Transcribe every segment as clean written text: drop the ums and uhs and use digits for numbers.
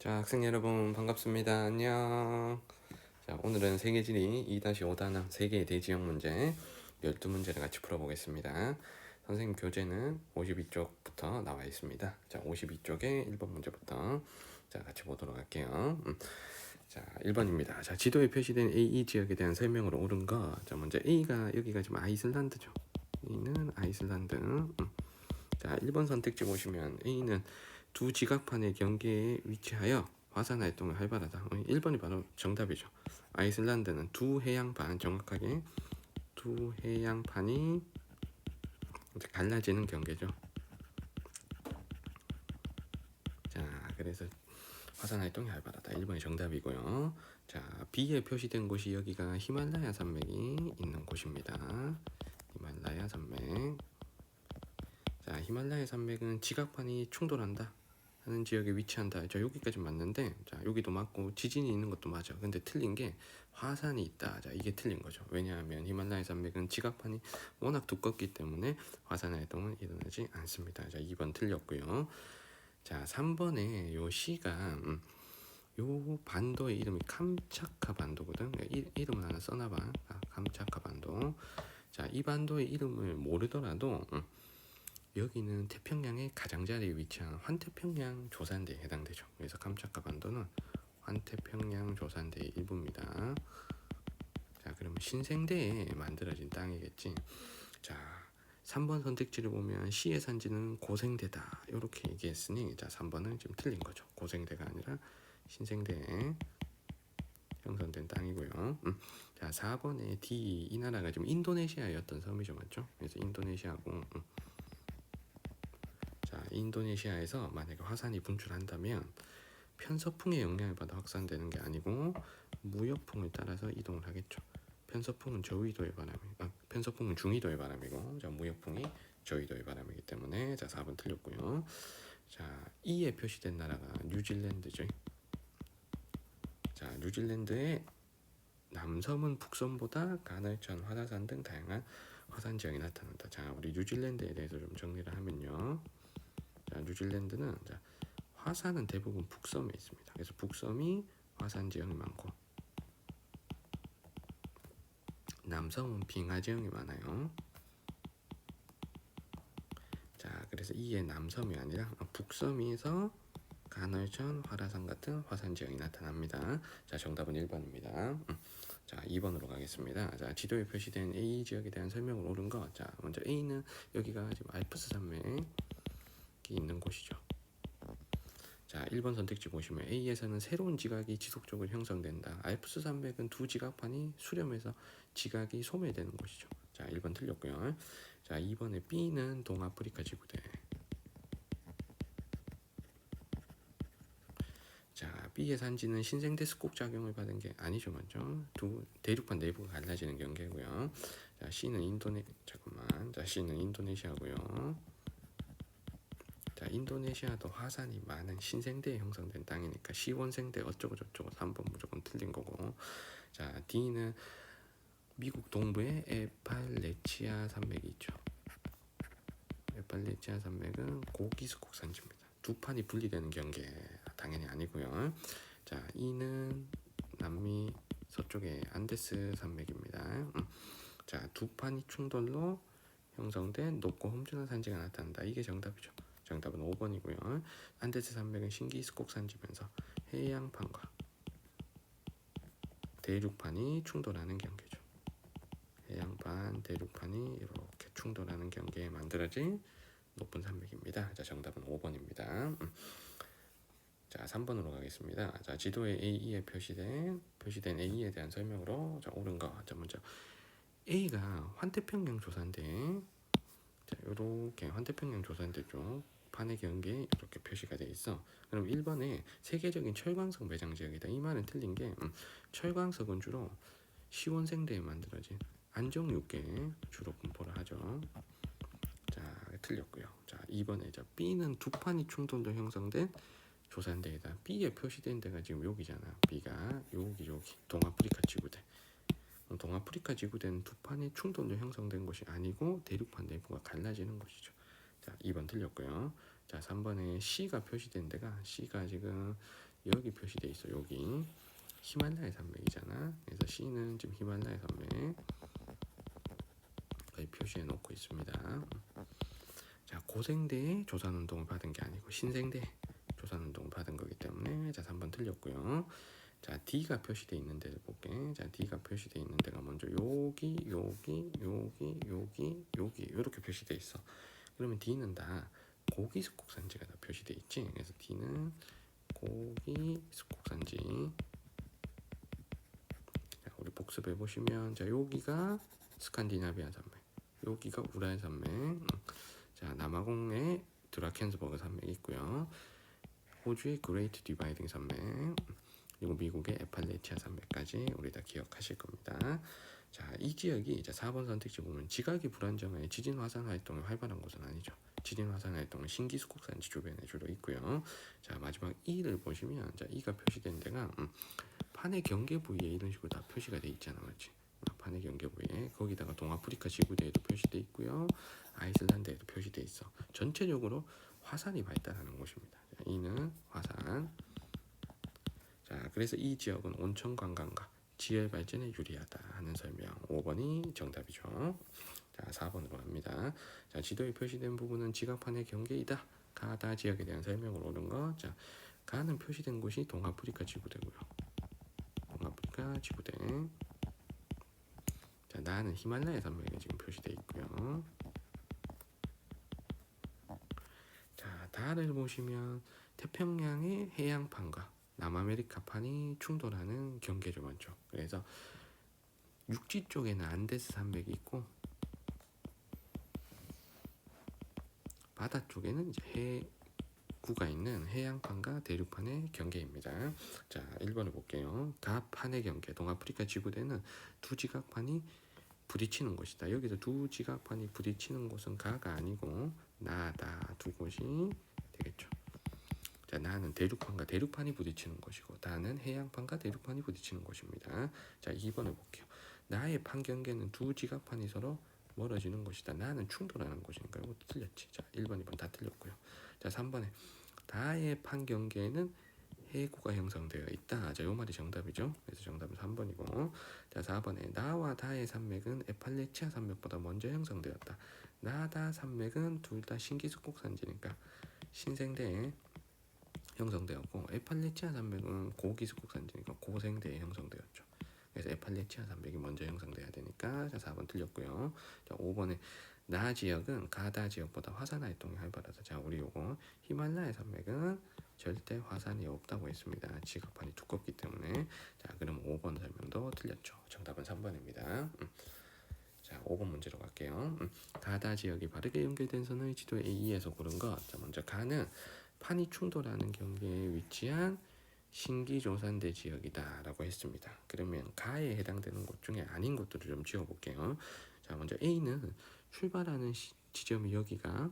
자, 학생 여러분 반갑습니다. 안녕. 자, 오늘은 세계지리 2-5단원 세계의 대지형 문제 12문제를 같이 풀어보겠습니다. 선생님 교재는 52쪽부터 나와 있습니다. 자, 52쪽에 1번 문제부터 자, 같이 보도록 할게요. 자, 1번입니다. 자, 지도에 표시된 A 지역에 대한 설명으로 옳은 거. 자, 먼저 A가 여기가 지금 아이슬란드죠. A는 아이슬란드. 자, 1번 선택지 보시면 A는 두 지각판의 경계에 위치하여 화산 활동을 활발하다. 1번이 바로 정답이죠. 아이슬란드는 두 해양판, 정확하게 두 해양판이 갈라지는 경계죠. 자, 그래서 화산 활동이 활발하다. 1번이 정답이고요. 자, B에 표시된 곳이 여기가 히말라야 산맥이 있는 곳입니다. 히말라야 산맥. 자, 히말라야 산맥은 지각판이 충돌한다 하는 지역에 위치한다. 자, 여기까지 맞는데, 자, 여기도 맞고 지진이 있는 것도 맞아. 근데 틀린 게 화산이 있다. 자, 이게 틀린 거죠. 왜냐하면 히말라야 산맥은 지각판이 워낙 두껍기 때문에 화산 활동은 일어나지 않습니다. 자, 2번 틀렸고요. 자, 3번에 요 C가 요 반도의 이름이 캄차카 반도거든. 이름을 하나 써놔봐. 캄차카 반도. 자, 이 반도의 이름을 모르더라도 여기는 태평양의 가장자리에 위치한 환태평양 조산대에 해당되죠. 그래서 캄차카 반도는 환태평양 조산대의 일부입니다. 자, 그러면 신생대에 만들어진 땅이겠지. 자, 3번 선택지를 보면 C의 산지는 고생대다 이렇게 얘기했으니, 자, 3번은 지금 틀린 거죠. 고생대가 아니라 신생대에 형성된 땅이고요. 자, 4번에 D, 이 나라가 지금 인도네시아였던 섬이죠, 맞죠? 그래서 인도네시아고, 자, 인도네시아에서 만약에 화산이 분출한다면 편서풍의 영향을 받아 확산되는 게 아니고 무역풍을 따라서 이동을 하겠죠. 편서풍은 저위도의 바람이, 편서풍은 중위도의 바람이고, 자, 무역풍이 저위도의 바람이기 때문에, 자, 4번 틀렸고요. 자, E에 표시된 나라가 뉴질랜드죠. 자, 뉴질랜드의 남섬은 북섬보다 가늘천, 화다산 등 다양한 화산 지형이 나타난다. 자, 우리 뉴질랜드에 대해서 좀 정리를 하면요. 자, 뉴질랜드는, 자, 화산은 대부분 북섬에 있습니다. 그래서 북섬이 화산 지형이 많고, 남섬은 빙하 지형이 많아요. 자, 그래서 이게 남섬이 아니라 북섬에서 간헐천, 화라산 같은 화산 지형이 나타납니다. 자, 정답은 1번입니다. 자, 2번으로 가겠습니다. 자, 지도에 표시된 A 지역에 대한 설명을 옳은 거. 자, 먼저 A는 여기가 지금 알프스 산맥이 있는 곳이죠. 자, 1번 선택지 보시면 A에서는 새로운 지각이 지속적으로 형성된다. 알프스 산맥은 두 지각판이 수렴해서 지각이 소멸되는 곳이죠. 자, 1번 틀렸고요. 자, 2번에 B는 동아프리카 지구대. 자, B의 산지는 신생대 습곡 작용을 받은 게 아니죠, 맞죠? 두 대륙판 내부가 갈라지는 경계고요. 자, C는 C는 인도네시아고요. 자, 인도네시아도 화산이 많은 신생대에 형성된 땅이니까 시원생대 어쩌고 저쩌고 3번 무조건 틀린 거고. 자, D는 미국 동부에 에팔레치아 산맥이 있죠. 에팔레치아 산맥은 고기수국 산지입니다. 두 판이 분리되는 경계 당연히 아니고요. 자, E는 남미 서쪽의 안데스 산맥입니다. 자, 두 판이 충돌로 형성된 높고 험준한 산지가 나타난다. 이게 정답이죠. 정답은 5번이고요. 안데스 산맥은 신기스콕 산지면서 해양판과 대륙판이 충돌하는 경계죠. 해양판, 대륙판이 이렇게 충돌하는 경계에 만들어진 높은 산맥입니다. 자, 정답은 5번입니다. 자, 3번으로 가겠습니다. 자, 지도에 A에 표시된 A에 대한 설명으로, 자, 옳은 거. 자, 먼저 A가 환태평양 조산대. 자, 요렇게 환태평양 조산대 쪽 판의 경계에 이렇게 표시가 돼 있어. 그럼 1번에 세계적인 철광석 매장 지역이다. 이 말은 틀린 게, 철광석은 주로 시원생대에 만들어진 안정육계에 주로 분포를 하죠. 자, 틀렸고요. 자, 2번에 자, B는 두 판이 충돌로 형성된 조산대이다. B에 표시된 데가 지금 여기잖아. B가 여기 동아프리카 지구대. 동아프리카 지구대는 두 판이 충돌로 형성된 것이 아니고 대륙판 내부가 갈라지는 곳이죠. 자, 2번 틀렸고요. 자, 3번에 C가 표시된 데가 C가 지금 여기 표시돼 있어. 여기 히말라야 산맥이잖아. 그래서 C는 지금 히말라야 산맥 여기 표시해 놓고 있습니다. 자, 고생대에 조산운동을 받은 게 아니고 신생대에 조산운동을 받은 거기 때문에 자 3번 틀렸고요. 자, D가 표시되어 있는 데를 볼게. 자, D가 표시되어 있는 데가 먼저 여기 이렇게 표시되어 있어. 그러면 D는 다 고기 숙곡산지가 다 표시되어 있지. 그래서 D는 고기 숙곡산지. 자, 우리 복습해 보시면 자, 여기가 스칸디나비아 산맥, 여기가 우랄 산맥. 자, 남아공에 드라켄스버그 산맥이 있고요. 호주의 그레이트 디바이딩 산맥, 그리고 미국의 에팔레치아 산맥까지 우리 다 기억하실 겁니다. 자, 이 지역이 이제 4번 선택지 보면 지각이 불안정해 지진 화산 활동이 활발한 곳은 아니죠. 지진 화산 활동은 신기 숙곡산지 주변에 주로 있고요. 자, 마지막 E를 보시면 자, E가 표시된 데가 판의 경계 부위에 이런 식으로 다 표시가 돼 있잖아, 그렇지? 판의 경계 부위에 거기다가 동아프리카 지구대에도 표시돼 있고요. 아이슬란드에도 표시돼 있어. 전체적으로 화산이 발달하는 곳입니다. 자, E는 화산. 자, 그래서 이 지역은 온천 관광과 지열 발전에 유리하다 하는 설명. 5번이 정답이죠. 자, 4번으로 갑니다. 자, 지도에 표시된 부분은 지각판의 경계이다. 가다 지역에 대한 설명으로 오는 거. 자, 가는 표시된 곳이 동아프리카 지구대고요. 동아프리카 지구대. 자, 나는 히말라야 산맥에 지금 표시되어 있고요. 자, 다를 보시면 태평양의 해양판과 남아메리카판이 충돌하는 경계죠, 먼저. 그래서 육지 쪽에는 안데스 산맥이 있고 바다 쪽에는 이제 해구가 있는 해양판과 대륙판의 경계입니다. 자, 1번을 볼게요. 가판의 경계, 동아프리카 지구대는 두 지각판이 부딪히는 곳이다. 여기서 두 지각판이 부딪히는 곳은 가가 아니고 나다 두 곳이 되겠죠. 자, 나는 대륙판과 대륙판이 부딪히는 곳이고 다는 해양판과 대륙판이 부딪히는 곳입니다. 자, 2번을 볼게요. 나의 판경계는 두 지각판이 서로 멀어지는 곳이다. 나는 충돌하는 곳이니까 이것도 틀렸지. 자, 1번, 2번 다 틀렸고요. 자, 3번에 다의 판경계에는 해구가 형성되어 있다. 자, 요 말이 정답이죠. 그래서 정답은 3번이고. 자, 4번에 나와 다의 산맥은 에팔레치아 산맥보다 먼저 형성되었다. 나다 산맥은 둘 다 신기숙곡산지니까 신생대에 형성되었고 에팔레치아 산맥은 고기숙곡산지니까 고생대에 형성되었죠. 그래서 에팔레치아 산맥이 먼저 형성돼야 되니까 자, 4번 틀렸고요. 자, 5번에 나 지역은 가다 지역보다 화산 활동이 활발하다. 자, 우리 요거 히말라야 산맥은 절대 화산이 없다고 했습니다. 지각판이 두껍기 때문에. 자, 그럼 5번 설명도 틀렸죠. 정답은 3번입니다. 자, 5번 문제로 갈게요. 가다 지역이 바르게 연결된 선의 지도 A에서 고른 것. 자, 먼저 가는 판이 충돌하는 경계에 위치한 신기조산대 지역이다 라고 했습니다. 그러면 가에 해당되는 곳 중에 아닌 것들을 좀 지워볼게요. 자, 먼저 A는 출발하는 지점이 여기가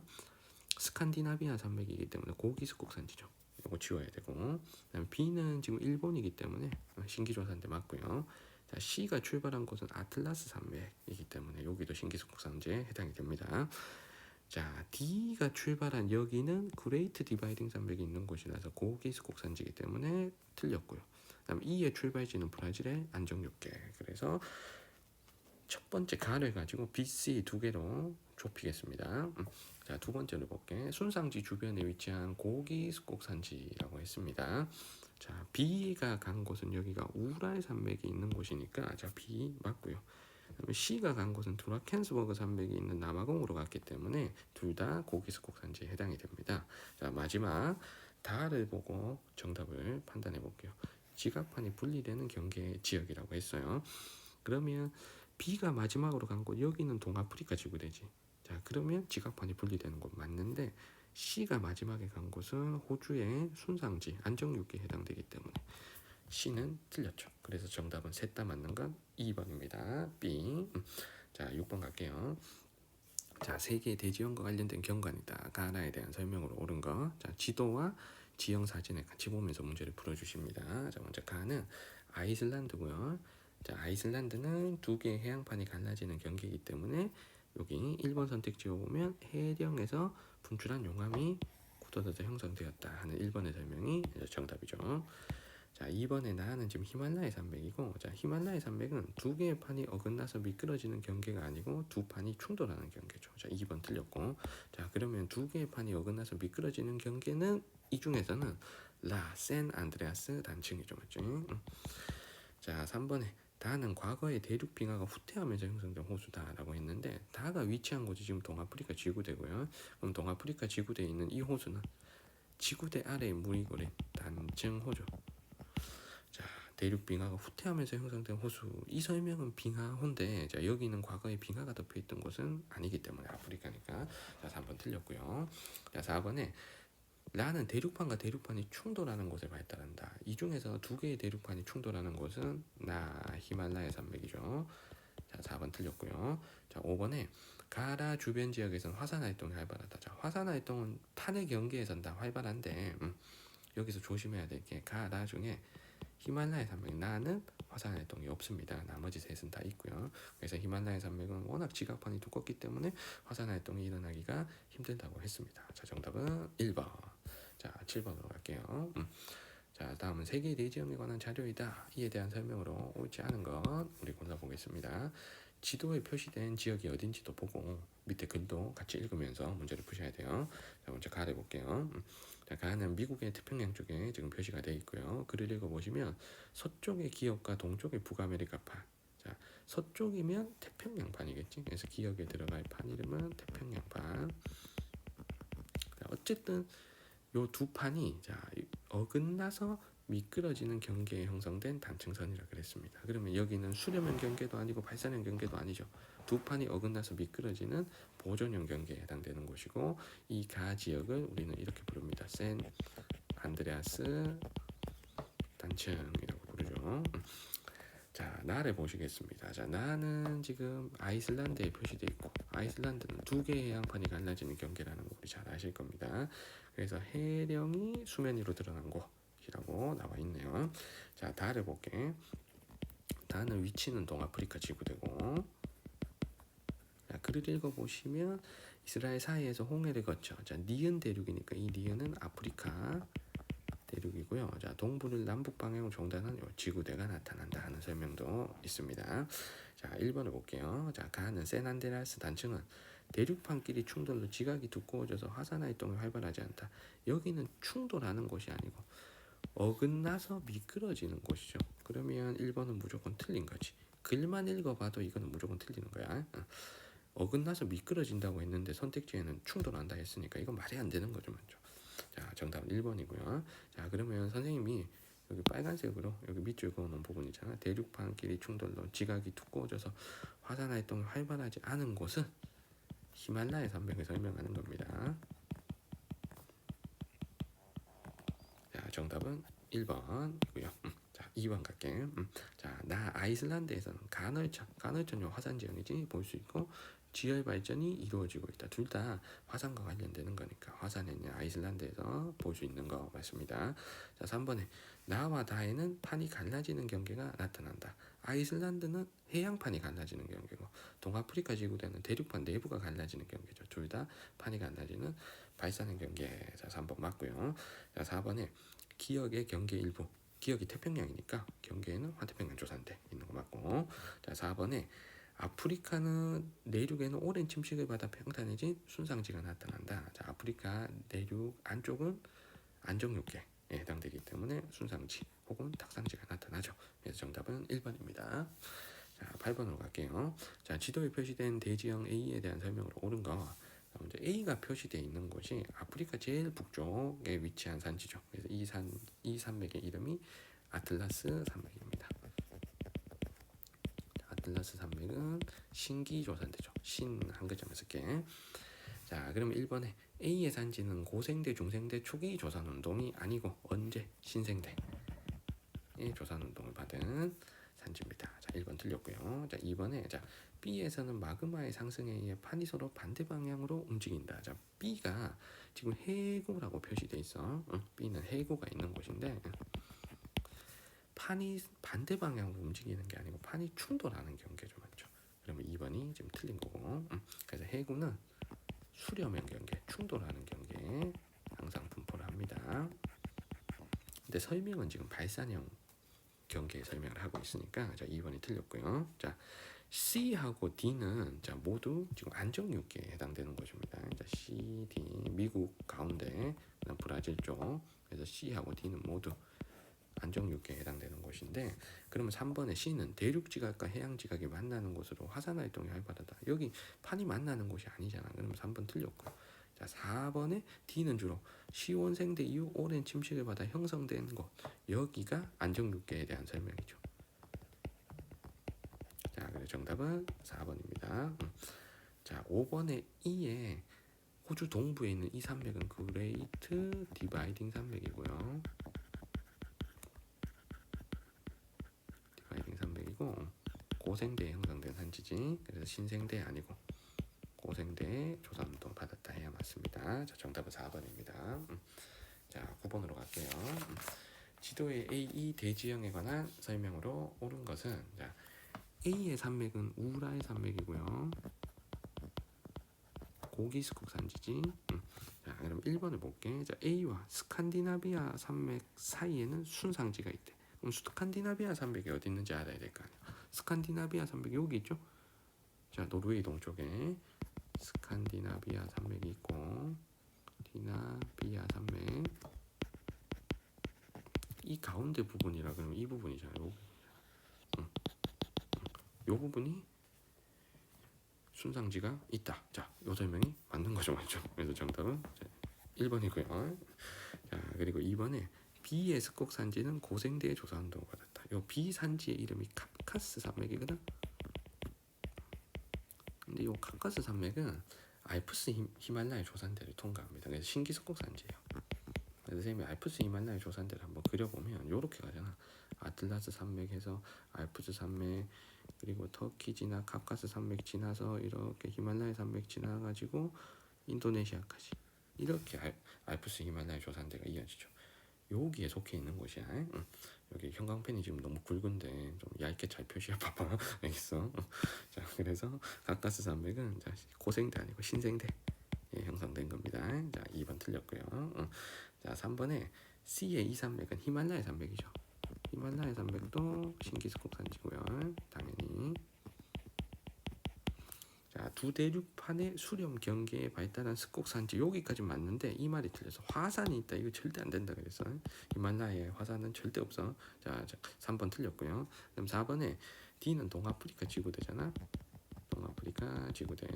스칸디나비아 산맥이기 때문에 고기숙곡산지죠. 이거 지워야 되고, 그다음에 B는 지금 일본이기 때문에 신기조산대 맞고요. 자, C가 출발한 곳은 아틀라스 산맥이기 때문에 여기도 신기숙곡산지에 해당이 됩니다. 자, D가 출발한 여기는 그레이트 디바이딩 산맥이 있는 곳이라서 고기숙곡산지이기 때문에 틀렸고요. 그다음 E의 출발지는 브라질의 안정육계. 그래서 첫 번째 가를 가지고 B, C 두 개로 좁히겠습니다. 자, 두 번째로 볼게. 순상지 주변에 위치한 고기숙곡산지라고 했습니다. 자, B가 간 곳은 여기가 우랄 산맥이 있는 곳이니까 자, B 맞고요. 그다음에 C가 간 곳은 드라켄스버그 산맥이 있는 남아공으로 갔기 때문에 둘 다 고기숙곡산지에 해당이 됩니다. 자, 마지막 다를 보고 정답을 판단해 볼게요. 지각판이 분리되는 경계 지역이라고 했어요. 그러면 B가 마지막으로 간 곳 여기는 동아프리카 지구대지. 자, 그러면 지각판이 분리되는 곳 맞는데 C가 마지막에 간 곳은 호주의 순상지 안정육지에 해당되기 때문에 C는 틀렸죠. 그래서 정답은 셋 다 맞는 건 2번입니다. B. 자, 6번 갈게요. 자, 세계 대지형과 관련된 경관이다. 가나에 대한 설명으로 옳은 거. 자, 지도와 지형 사진을 같이 보면서 문제를 풀어주십니다. 자, 먼저 가는 아이슬란드고요. 자, 아이슬란드는 두 개의 해양판이 갈라지는 경계이기 때문에 여기 1번 선택지에 보면 해령에서 분출한 용암이 앞서서 형성되었다 하는 1번의 설명이 정답이죠. 자, 2번에 나는 지금 히말라야 산맥이고, 자, 히말라야 산맥은 두 개의 판이 어긋나서 미끄러지는 경계가 아니고 두 판이 충돌하는 경계죠. 자, 2번 틀렸고, 자, 그러면 두 개의 판이 어긋나서 미끄러지는 경계는 이 중에서는 샌 안드레아스 단층이죠, 맞죠? 자, 3번에 다는 과거의 대륙 빙하가 후퇴하면서 형성된 호수다라고 했는데, 다가 위치한 곳이 지금 동아프리카 지구대고요. 그럼 동아프리카 지구대에 있는 이 호수는 지구대 아래에 물이 고린 단층호죠. 자, 대륙 빙하가 후퇴하면서 형성된 호수, 이 설명은 빙하호인데, 자, 여기는 과거에 빙하가 덮여있던 곳은 아니기 때문에 아프리카니까. 자, 3번 틀렸고요. 자, 4번에 라는 대륙판과 대륙판이 충돌하는 곳에 발달한다. 이 중에서 두 개의 대륙판이 충돌하는 곳은 히말라야 산맥이죠. 자, 4번 틀렸고요. 자, 5번에 가라 주변 지역에서는 화산 활동이 활발하다. 자, 화산 활동은 탄의 경계에선 다 활발한데, 여기서 조심해야 될 게 가라 중에 히말라야 산맥 나는 화산 활동이 없습니다. 나머지 셋은 다 있고요. 그래서 히말라야 산맥은 워낙 지각판이 두껍기 때문에 화산 활동이 일어나기가 힘들다고 했습니다. 자, 정답은 1번. 자, 7번으로 갈게요. 자, 다음은 세계 대지형에 관한 자료이다. 이에 대한 설명으로 옳지 않은 것 우리 골라보겠습니다. 지도에 표시된 지역이 어딘지도 보고 밑에 글도 같이 읽으면서 문제를 푸셔야 돼요. 자, 먼저 가를 볼게요. 자, 가는 미국의 태평양 쪽에 지금 표시가 되어 있고요. 글을 읽어보시면 서쪽의 기역과 동쪽의 북아메리카판. 자, 서쪽이면 태평양판이겠지. 그래서 기역에 들어갈 판 이름은 태평양판. 자, 어쨌든 요 두 판이 어긋나서 미끄러지는 경계에 형성된 단층선이라 그랬습니다. 그러면 여기는 수렴형 경계도 아니고 발산형 경계도 아니죠. 두 판이 어긋나서 미끄러지는 보존형 경계에 해당되는 곳이고, 이 가 지역을 우리는 이렇게 부릅니다. 샌 안드레아스 단층이라고 부르죠. 자, 나를 보시겠습니다. 자, 나는 지금 아이슬란드에 표시되어 있고, 아이슬란드는 두 개의 해양판이 갈라지는 경계라는 거 우리 잘 아실 겁니다. 그래서 해령이 수면 위로 드러난 곳이라고 나와 있네요. 자, 다를 볼게. 다는 위치는 동아프리카 지구대고, 자, 글을 읽어보시면 이스라엘 사이에서 홍해를 거쳐, 자, 니은 대륙이니까 이 니은은 아프리카 대륙이고요. 자, 동부를 남북 방향으로 종단한 지구대가 나타난다 하는 설명도 있습니다. 자, 1번을 볼게요. 자, 가는 샌안드레아스 단층은 대륙판끼리 충돌로 지각이 두꺼워져서 화산 활동이 활발하지 않다. 여기는 충돌하는 곳이 아니고 어긋나서 미끄러지는 곳이죠. 그러면 1번은 무조건 틀린 거지. 글만 읽어봐도 이거는 무조건 틀리는 거야. 어긋나서 미끄러진다고 했는데 선택지에는 충돌한다 했으니까 이건 말이 안 되는 거죠, 맞죠? 자, 정답은 1번이고요. 자, 그러면 선생님이 여기 빨간색으로 여기 밑줄 그어놓은 부분 있잖아. 대륙판끼리 충돌로 지각이 두꺼워져서 화산 활동이 활발하지 않은 곳은 히말라야 산맥을 설명하는 겁니다. 자, 정답은 1번이고요. 자, 2번 갈게. 자, 아이슬란드에서는 간헐천 화산 지형이지 볼 수 있고 지열 발전이 이루어지고 있다. 둘 다 화산과 관련되는 거니까 화산에 있는 아이슬란드에서 볼 수 있는 거 맞습니다. 자, 3번에 나와 다에는 판이 갈라지는 경계가 나타난다. 아이슬란드는 해양판이 갈라지는 경계고 동아프리카 지구대는 대륙판 내부가 갈라지는 경계죠. 둘 다 판이 갈라지는 발산형 경계. 자, 3번 맞고요. 자, 4번에 기역의 경계 일부. 기역이 태평양이니까 경계에는 환태평양 조산대 있는 거 맞고. 자, 4번에 아프리카는 내륙에는 오랜 침식을 받아 평탄해진 순상지가 나타난다. 자, 아프리카 내륙 안쪽은 안정육계에 해당되기 때문에 순상지 혹은 탁상지가 나타나죠. 그래서 정답은 1번입니다. 자, 8번으로 갈게요. 자, 지도에 표시된 대지형 A에 대한 설명으로 옳은 거. 먼저 A가 표시되어 있는 곳이 아프리카 제일 북쪽에 위치한 산지죠. 그래서 이 산맥의 이름이 아틀라스 산맥입니다. 아틀라스 산맥은 신기조산대죠. 신 한 글자만 쓸게. 자, 그러면 1번에 A의 산지는 고생대, 중생대 초기 조산운동이 아니고 언제 신생대의 조산운동을 받은 산지입니다. 자, 1번 틀렸고요. 자, 2번에 B에서는 마그마의 상승에 의해 판이 서로 반대 방향으로 움직인다. 자, B가 지금 해구라고 표시돼 있어. B는 해구가 있는 곳인데 판이 반대 방향으로 움직이는 게 아니고 판이 충돌하는 경계죠, 맞죠? 그러면 2번이 지금 틀린 거고. 그래서 해구는 수렴형 경계, 충돌하는 경계에 항상 근데 설명은 지금 발산형 경계의 설명을 하고 있으니까 자 2번이 틀렸고요. 자 C하고 D는 자 모두 지금 안정육계에 해당되는 것입니다. 자 C, D 미국 가운데 그다음 브라질 쪽 그래서 C하고 D는 모두 안정육계에 해당되는 곳인데 그러면 3번의 C는 대륙지각과 해양지각이 만나는 곳으로 화산활동이 활발하다. 여기 판이 만나는 곳이 아니잖아. 그러면 3번 틀렸고 자 4번의 D는 주로 시온생대 이후 오랜 침식을 받아 형성된 곳 여기가 안정육계에 대한 설명이죠. 자 그래서 정답은 4번입니다. 자 5번의 E에 호주 동부에 있는 이 산맥은 그레이트 디바이딩 산맥이고요. 디바이딩 산맥이고 고생대에 형성된 산지지. 그래서 신생대 아니고 고생대 조사운동 받았다 해야 맞습니다. 자 정답은 4번입니다. 자 9번으로 갈게요. 지도의 A2 대지형에 관한 설명으로 옳은 것은 자 A의 산맥은 우라의 산맥이고요. 고기스국 산지지. 자 그럼 1번을 볼게. 자 A와 스칸디나비아 산맥 사이에는 순상지가 있대. 그럼 스칸디나비아 산맥이 어디 있는지 알아야 될 거 아니야. 스칸디나비아 산맥 여기 있죠. 자 노르웨이 동쪽에 스칸디나비아 산맥이 있고 디나비아 산맥 이 가운데 부분이라 그러면 이 부분이잖아요. 요 부분이 순상지가 있다. 자, 요 설명이 맞는 거죠, 맞죠? 그래서 정답은 1번이고요. 자, 그리고 2번에 B의 습곡 산지는 고생대의 조사 운동을 받았다. 요 B 산지의 이름이 카카스 산맥이거든. 근데 요 카카스 산맥은 알프스 히말라야 조산대를 통과합니다. 그래서 신기습곡 산지예요. 그래서 선생님이 알프스 히말라야 조산대를 한번 그려보면 요렇게 가잖아. 아틀라스 산맥에서 알프스 산맥 그리고 터키 지나 카카스 산맥 지나서 이렇게 히말라야 산맥 지나가지고 인도네시아까지 이렇게 알프스 히말라야 조산대가 이어지죠. 여기에 속해 있는 곳이야. 여기 형광펜이 지금 너무 굵은데 좀 얇게 잘 표시해 봐봐. 알겠어? 자 그래서 카카스 산맥은 자, 고생대 아니고 신생대 형성된 겁니다. 자 2번 틀렸고요. 자 3번에 C의 이 산맥은 히말라야 산맥이죠. 히말라야 산맥도 신기스국 산지고요. 당연히 자 두 대륙판의 수렴 경계에 발달한 습곡 산지 여기까지 맞는데 이 말이 틀려서 화산이 있다. 이거 절대 안 된다 그랬어. 히말라야에 화산은 절대 없어. 자 3번 틀렸고요. 그럼 4번에 D는 동아프리카 지구대잖아. 동아프리카 지구대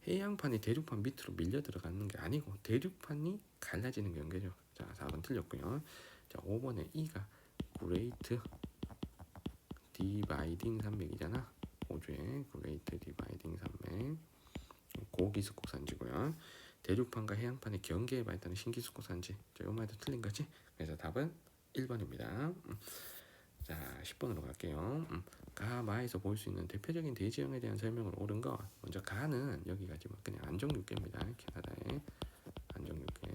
해양판이 대륙판 밑으로 밀려 들어가는 게 아니고 대륙판이 갈라지는 경계죠. 자 4번 틀렸고요. 자 5번에 E가 그레이트 디바이딩 산맥이잖아. 호주의 그레이트 디바이딩 산맥 고기스국 산지고요. 대륙판과 해양판의 경계에 발달하는 신기스국 산지. 자, 요 말도 틀린 거지? 그래서 답은 1번입니다. 자 10번으로 갈게요. 가마에서 볼 수 있는 대표적인 대지형에 대한 설명을 옳은 거. 먼저 가는 여기까지만 그냥 안정육계입니다. 캐나다의 안정육계.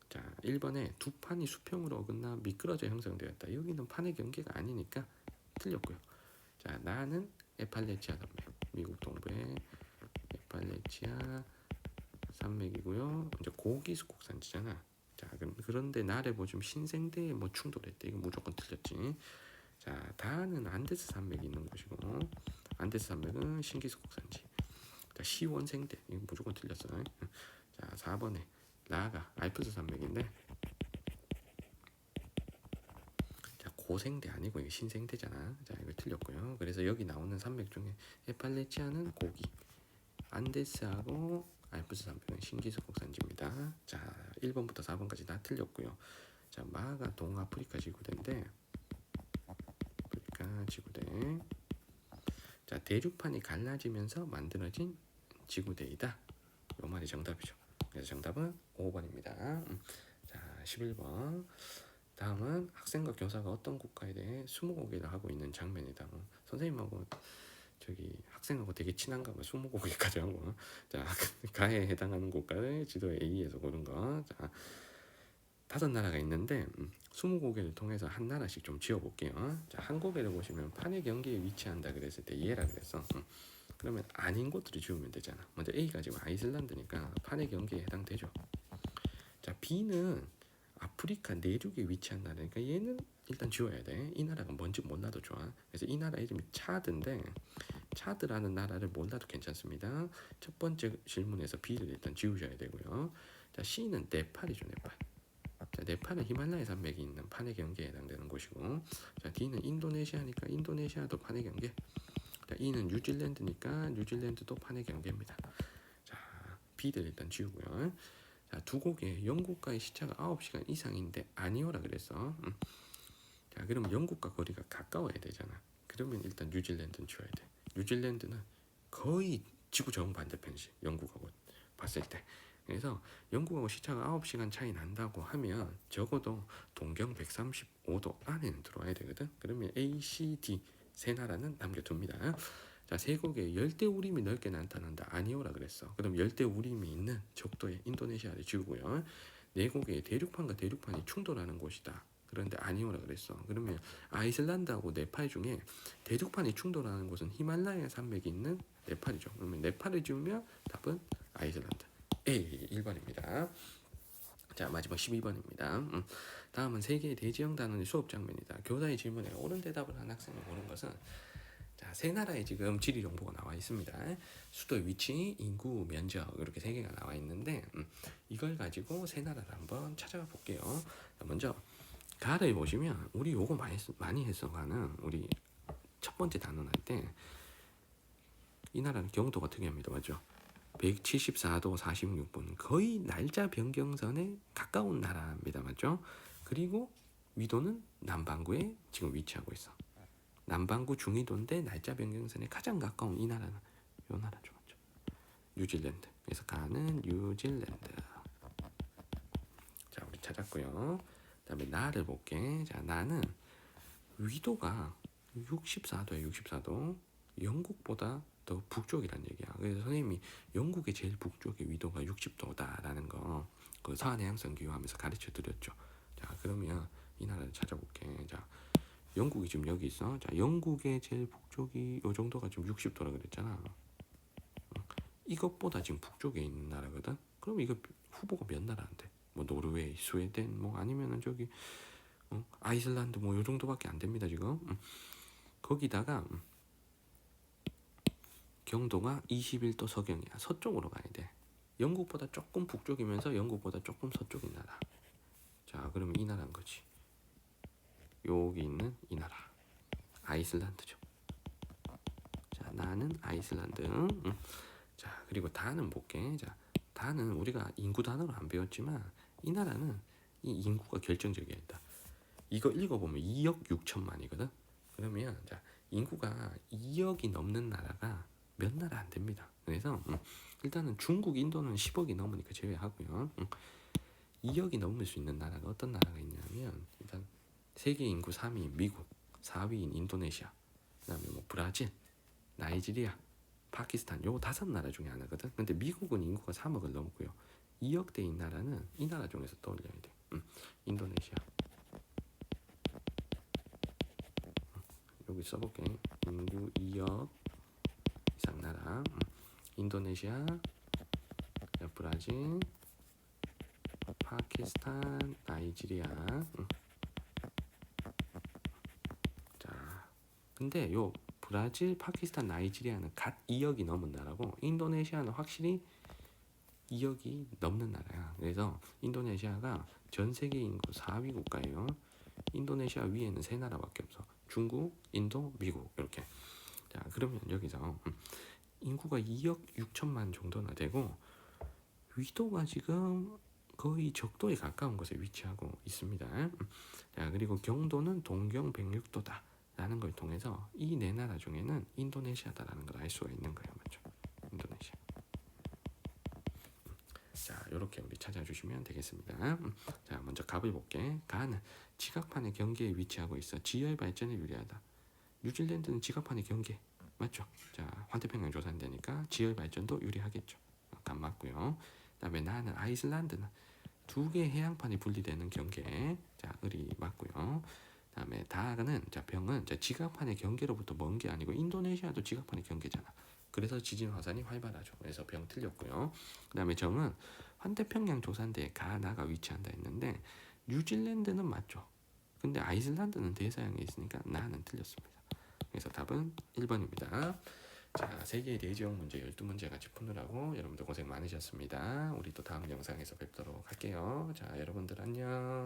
자 1번에 두 판이 수평으로 어긋나 미끄러져 형성되었다. 여기는 판의 경계가 아니니까 틀렸고요. 자 나는 에팔레치아 산맥 미국 동부의 에팔레치아 산맥이고요. 이제 고기스국 산지잖아. 자 그런데 나를 보시면 신생대에 뭐 충돌했대. 이거 무조건 틀렸지. 자 다는 안데스 산맥이 있는 곳이고 안데스 산맥은 신기스국 산지. 자 시원생대 이거 무조건 틀렸어. 자 4번에 라가 알프스 산맥인데 자 고생대 아니고 이거 신생대잖아. 자 이거 틀렸고요. 그래서 여기 나오는 산맥 중에 에팔레치아는 고기 안데스하고 알프스 산맥은 신기스국 산지입니다. 자 1번부터 4번까지 다 틀렸고요. 자 마가 동아프리카 지구대인데 아프리카 지구대 자 대륙판이 갈라지면서 만들어진 지구대이다. 이 말이 정답이죠. 그래서 정답은 5번입니다. 자 11번 다음은 학생과 교사가 어떤 국가에 대해 스무고개를 하고 있는 장면이다. 선생님하고 저기 학생하고 되게 친한가 봐. 스무고개까지 하고. 자 가에 해당하는 국가를 지도에 A에서 고른 거. 자 5나라가 있는데 스무고개를 통해서 한 나라씩 좀 지어볼게요. 자 한국에를 보시면 판의 경계에 위치한다 그랬을 때 얘라 그랬어. 그러면 아닌 곳들을 지우면 되잖아. 먼저 A가 지금 아이슬란드니까 판의 경계에 해당되죠. B는 아프리카 내륙에 위치한 나라니까 얘는 일단 지워야 돼. 이 나라가 뭔지 몰라도 좋아. 그래서 이 나라 이름이 차드인데 차드라는 나라를 몰라도 괜찮습니다. 첫 번째 질문에서 B를 일단 지우셔야 되고요. 자, C는 네팔이죠, 네팔. 자, 네팔은 히말라야 산맥이 있는 판해 경계에 해당되는 곳이고, 자, D는 인도네시아니까 인도네시아도 판해 경계. 자, E는 뉴질랜드니까 뉴질랜드도 판해 경계입니다. 자, B를 일단 지우고요. 자, 두 곡의 영국과의 시차가 9시간 이상인데 아니오라 그랬어. 자, 그럼 영국과 거리가 가까워야 되잖아. 그러면 일단 뉴질랜드는 지워야 돼. 뉴질랜드는 거의 지구 정반대편이지. 영국하고 봤을 때. 그래서 영국하고 시차가 9시간 차이 난다고 하면 적어도 동경 135도 안에는 들어와야 되거든. 그러면 A, C, D 세 나라는 남겨둡니다. 자, 세 곡의 열대우림이 넓게 나타난다. 아니오라 그랬어. 그럼 열대우림이 있는 적도의 인도네시아를 지우고요. 네 곡의 대륙판과 대륙판이 충돌하는 곳이다. 그런데 아니오라 그랬어. 그러면 아이슬란드하고 네팔 중에 대륙판이 충돌하는 곳은 히말라야 산맥이 있는 네팔이죠. 그러면 네팔을 지우면 답은 아이슬란드. A 1번입니다. 자, 마지막 12번입니다. 다음은 세계의 대지형 단원의 수업 장면이다. 교사의 질문에 옳은 대답을 한 학생이 보는 것은, 자, 세 나라의 지금 지리 정보가 나와 있습니다. 수도의 위치, 인구, 면적 이렇게 세 개가 나와 있는데 이걸 가지고 세 나라를 한번 찾아가 볼게요. 자, 먼저 가를 보시면 우리 요거 많이 했어. 가는 우리 첫 번째 단원 할 때 이 나라는 경도가 특이합니다. 맞죠? 174도 46분 거의 날짜 변경선에 가까운 나라입니다. 맞죠? 그리고 위도는 남반구에 지금 위치하고 있어. 남반구 중위도인데 날짜 변경선에 가장 가까운 이 나라는 요 나라죠. 맞죠? 뉴질랜드. 그래서 가는 뉴질랜드. 자, 우리 찾았고요. 그다음에 나를 볼게. 자, 나는 위도가 64도야. 64도. 영국보다 더 북쪽이란 얘기야. 그래서 선생님이 영국의 제일 북쪽의 위도가 60도다라는 거 그 서한해양성 기후하면서 가르쳐 드렸죠. 자, 그러면 이 나라를 찾아볼게. 자, 영국이 지금 여기 있어. 자, 영국의 제일 북쪽이 요 정도가 지금 60도라 그랬잖아. 이것보다 지금 북쪽에 있는 나라거든. 그럼 이거 후보가 몇 나라인데? 뭐 노르웨이, 스웨덴, 뭐 아니면은 저기 아이슬란드 뭐 요 정도밖에 안 됩니다 지금. 거기다가 경도가 21도 서경이야. 서쪽으로 가야 돼. 영국보다 조금 북쪽이면서 영국보다 조금 서쪽인 나라. 자, 그러면 이 나라인 거지. 여기 있는 이 나라. 아이슬란드죠. 자, 나는 아이슬란드. 자, 그리고 다는 볼게. 자, 다는 우리가 인구 단어로 안 배웠지만 이 나라는 이 인구가 결정적이야. 일단 이거 읽어보면 2억 6천만이거든. 그러면 자, 인구가 2억이 넘는 나라가 몇 나라 안 됩니다. 그래서 일단은 중국, 인도는 10억이 넘으니까 제외하고요. 2억이 넘을 수 있는 나라가 어떤 나라가 있냐면 일단 세계 인구 3위인 미국, 4위인 인도네시아, 그다음에 뭐 브라질, 나이지리아, 파키스탄 요 다섯 나라 중에 하나거든. 근데 미국은 인구가 3억을 넘고요. 2억대인 나라는 이 나라 중에서 떠올려야 돼. 인도네시아. 여기 써볼게. 인구 2억 이상 나라. 인도네시아, 브라질, 파키스탄, 나이지리아. 자, 근데 요 브라질, 파키스탄, 나이지리아는 갓 2억이 넘은 나라고 인도네시아는 확실히 2억이 넘는 나라야. 그래서 인도네시아가 전 세계 인구 4위 국가예요. 인도네시아 위에는 세 나라밖에 없어. 중국, 인도, 미국 이렇게. 자, 그러면 여기서 인구가 2억 6천만 정도나 되고 위도가 지금 거의 적도에 가까운 곳에 위치하고 있습니다. 자, 그리고 경도는 동경 106도다 라는 걸 통해서 이 네 나라 중에는 인도네시아다라는 걸 알 수가 있는 거예요. 맞죠? 인도네시아. 자, 이렇게 우리 찾아주시면 되겠습니다. 자, 먼저 갑을 볼게. 가는 지각판의 경계에 위치하고 있어. 지열 발전에 유리하다. 뉴질랜드는 지각판의 경계 맞죠? 자, 환태평양 조산되니까 지열 발전도 유리하겠죠. 감 맞고요. 그다음에 나는 아이슬란드는 두 개의 해양판이 분리되는 경계. 자, 을이 맞고요. 그다음에 다는 자, 병은 자, 지각판의 경계로부터 먼 게 아니고 인도네시아도 지각판의 경계잖아. 그래서 지진 화산이 활발하죠. 그래서 병 틀렸고요. 그다음에 정은 환태평양 조산대에 가나가 위치한다 했는데 뉴질랜드는 맞죠. 근데 아이슬란드는 대서양에 있으니까 나는 틀렸습니다. 그래서 답은 1번입니다. 자, 세계 대지역 문제 12문제 같이 푸느라고 여러분들 고생 많으셨습니다. 우리 또 다음 영상에서 뵙도록 할게요. 자, 여러분들 안녕.